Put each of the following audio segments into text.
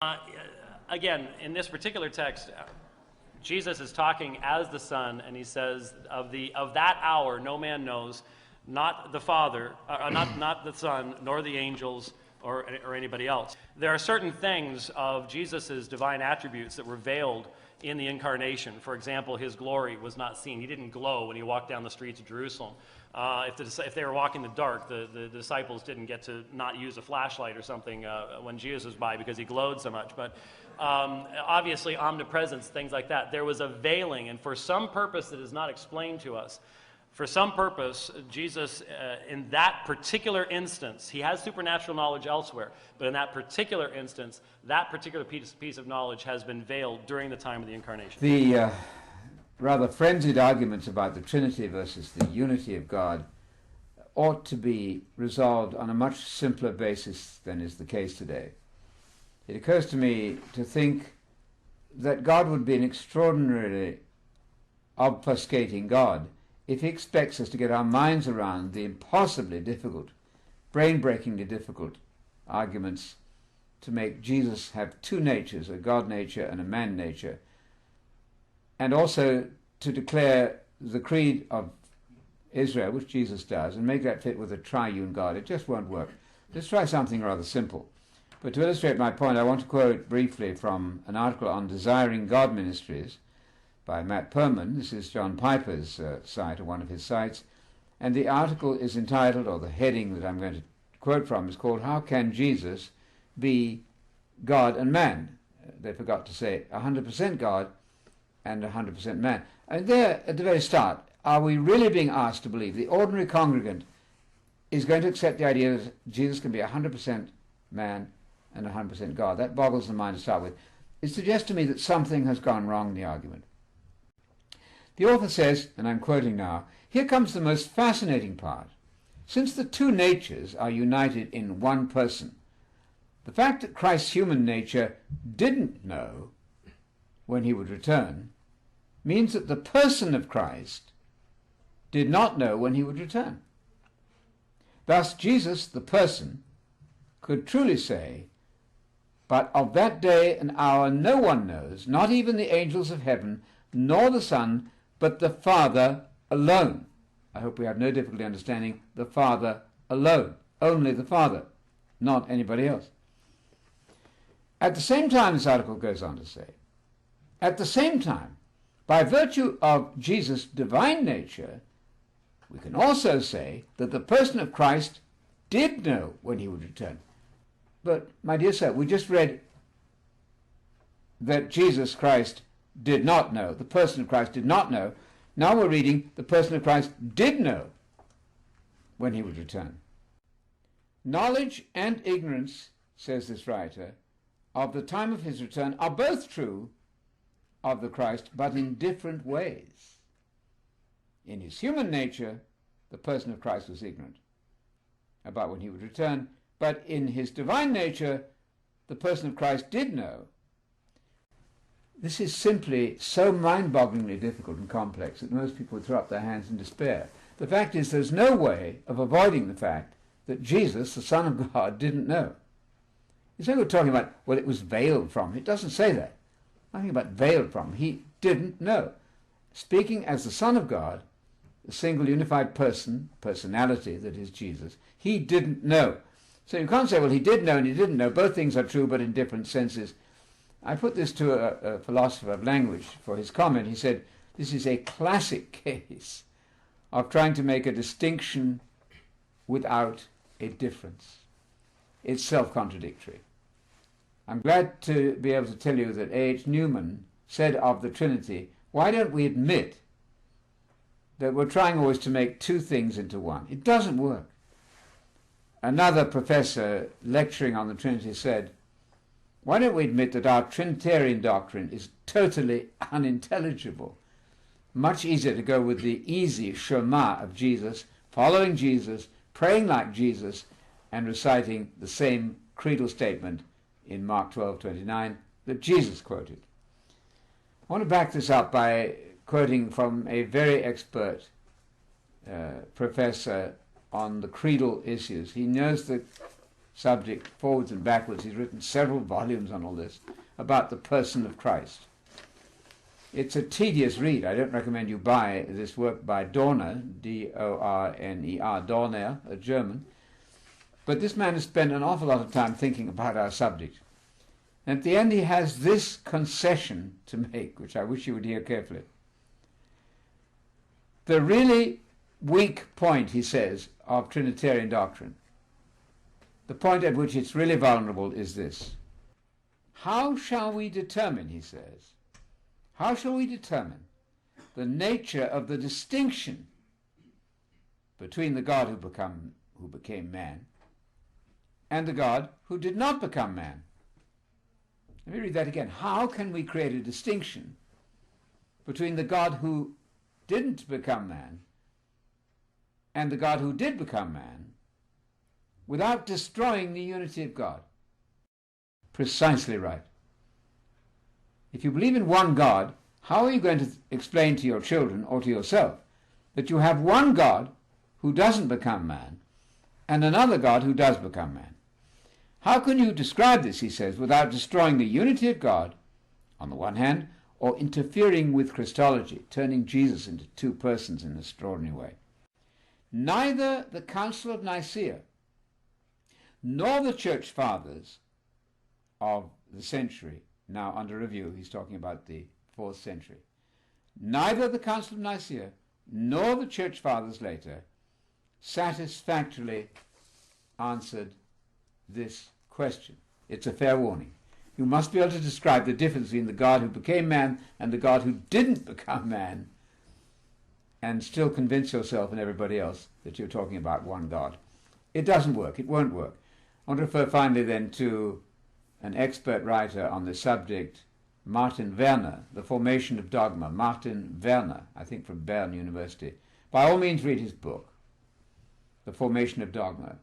Uh, Again, in this particular text, Jesus is talking as the Son, and he says, of that hour no man knows, not the Father, not the Son, nor the angels, or anybody else. There are certain things of Jesus' divine attributes that were veiled in the incarnation. For example, his glory was not seen. He didn't glow when he walked down the streets of Jerusalem. If they were walking in the dark, the disciples didn't get to not use a flashlight or something when Jesus was by because he glowed so much. But obviously, omnipresence, things like that. There was a veiling, and for some purpose that is not explained to us, for some purpose, Jesus, in that particular instance, he has supernatural knowledge elsewhere, but in that particular instance, that particular piece of knowledge has been veiled during the time of the incarnation. The rather frenzied arguments about the Trinity versus the unity of God ought to be resolved on a much simpler basis than is the case today. It occurs to me to think that God would be an extraordinarily obfuscating God if he expects us to get our minds around the impossibly difficult, brain-breakingly difficult arguments to make Jesus have two natures, a God nature and a man nature, and also to declare the creed of Israel, which Jesus does, and make that fit with a triune God. It just won't work. Let's try something rather simple. But to illustrate my point, I want to quote briefly from an article on Desiring God Ministries by Matt Perman. This is John Piper's site, or one of his sites. And the article is entitled, or the heading that I'm going to quote from is called, How Can Jesus Be God and Man? They forgot to say 100% God and 100% man. And there, at the very start, are we really being asked to believe the ordinary congregant is going to accept the idea that Jesus can be 100% man and 100% God? That boggles the mind to start with. It suggests to me that something has gone wrong in the argument. The author says, and I'm quoting now, here comes the most fascinating part. Since the two natures are united in one person, the fact that Christ's human nature didn't know when he would return means that the person of Christ did not know when he would return. Thus, Jesus, the person, could truly say, but of that day and hour no one knows, not even the angels of heaven, nor the Son, but the Father alone. I hope we have no difficulty understanding the Father alone. Only the Father, not anybody else. At the same time, this article goes on to say, at the same time, by virtue of Jesus' divine nature, we can also say that the person of Christ did know when he would return. But, my dear sir, we just read that Jesus Christ did not know. The person of Christ did not know. Now we're reading the person of Christ did know when he would return. Knowledge and ignorance, says this writer, of the time of his return are both true of the Christ, but in different ways. In his human nature, the person of Christ was ignorant about when he would return, but in his divine nature, the person of Christ did know. This is simply so mind-bogglingly difficult and complex that most people would throw up their hands in despair. The fact is, there's no way of avoiding the fact that Jesus, the Son of God, didn't know. It's no good talking about, well, it was veiled from him. It doesn't say that. Nothing about veiled from him. He didn't know. Speaking as the Son of God, the single unified personality that is Jesus, he didn't know. So you can't say, well, he did know and he didn't know. Both things are true, but in different senses. I put this to a philosopher of language for his comment. He said, this is a classic case of trying to make a distinction without a difference. It's self-contradictory. I'm glad to be able to tell you that A.H. Newman said of the Trinity, why don't we admit that we're trying always to make two things into one? It doesn't work. Another professor lecturing on the Trinity said, why don't we admit that our Trinitarian doctrine is totally unintelligible? Much easier to go with the easy Shema of Jesus, following Jesus, praying like Jesus, and reciting the same creedal statement in Mark 12:29 that Jesus quoted. I want to back this up by quoting from a very expert professor on the creedal issues. He knows the subject forwards and backwards. He's written several volumes on all this, about the person of Christ. It's a tedious read. I don't recommend you buy this work by Dorner, D-O-R-N-E-R, Dorner, a German. But this man has spent an awful lot of time thinking about our subject. And at the end he has this concession to make, which I wish you would hear carefully. The really weak point, he says, of Trinitarian doctrine, the point at which it's really vulnerable, is this. How shall we determine, he says, how shall we determine the nature of the distinction between the God who became man and the God who did not become man? Let me read that again. How can we create a distinction between the God who didn't become man and the God who did become man without destroying the unity of God? Precisely right. If you believe in one God, how are you going to explain to your children or to yourself that you have one God who doesn't become man and another God who does become man? How can you describe this, he says, without destroying the unity of God, on the one hand, or interfering with Christology, turning Jesus into two persons in an extraordinary way? Neither the Council of Nicaea nor the Church Fathers of the century, now under review, he's talking about the 4th century, neither the Council of Nicaea nor the Church Fathers later satisfactorily answered this question. It's a fair warning. You must be able to describe the difference between the God who became man and the God who didn't become man, and still convince yourself and everybody else that you're talking about one God. It doesn't work. It won't work. I want to refer finally then to an expert writer on the subject, Martin Werner, The Formation of Dogma. Martin Werner, I think from Bern University. By all means read his book, The Formation of Dogma.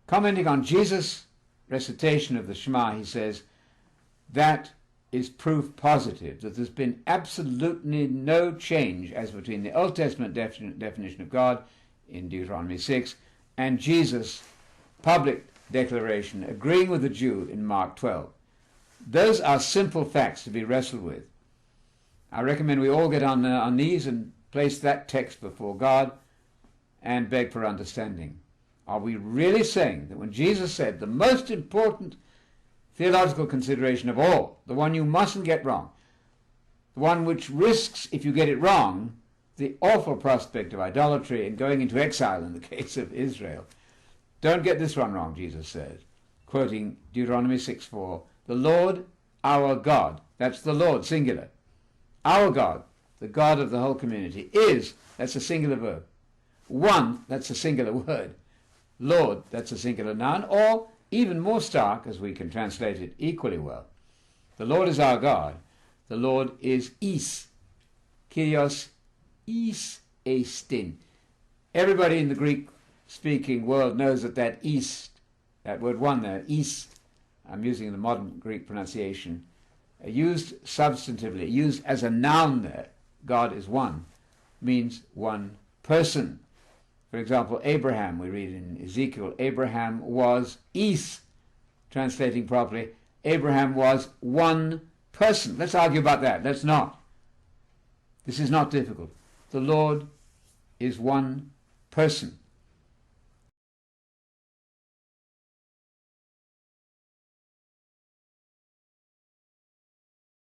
Commenting on Jesus' recitation of the Shema, he says, that is proof positive that there's been absolutely no change as between the Old Testament definition of God in Deuteronomy 6 and Jesus' public declaration agreeing with the Jew in Mark 12. Those are simple facts to be wrestled with. I recommend we all get on our knees and place that text before God and beg for understanding. Are we really saying that when Jesus said the most important theological consideration of all, the one you mustn't get wrong, the one which risks, if you get it wrong, the awful prospect of idolatry and going into exile in the case of Israel? Don't get this one wrong, Jesus says, quoting Deuteronomy 6:4, the Lord our God, that's the Lord, singular, our God, the God of the whole community, is, that's a singular verb, one, that's a singular word, Lord, that's a singular noun, or even more stark, as we can translate it equally well, the Lord is our God, the Lord is is, Kyrios is estin. Everybody in the Greek-speaking world knows that is, that word one there, is, I'm using the modern Greek pronunciation, used substantively, used as a noun there, God is one, means one person. For example, Abraham, we read in Ezekiel, Abraham was is, translating properly, Abraham was one person. Let's argue about that. Let's not. This is not difficult. The Lord is one person.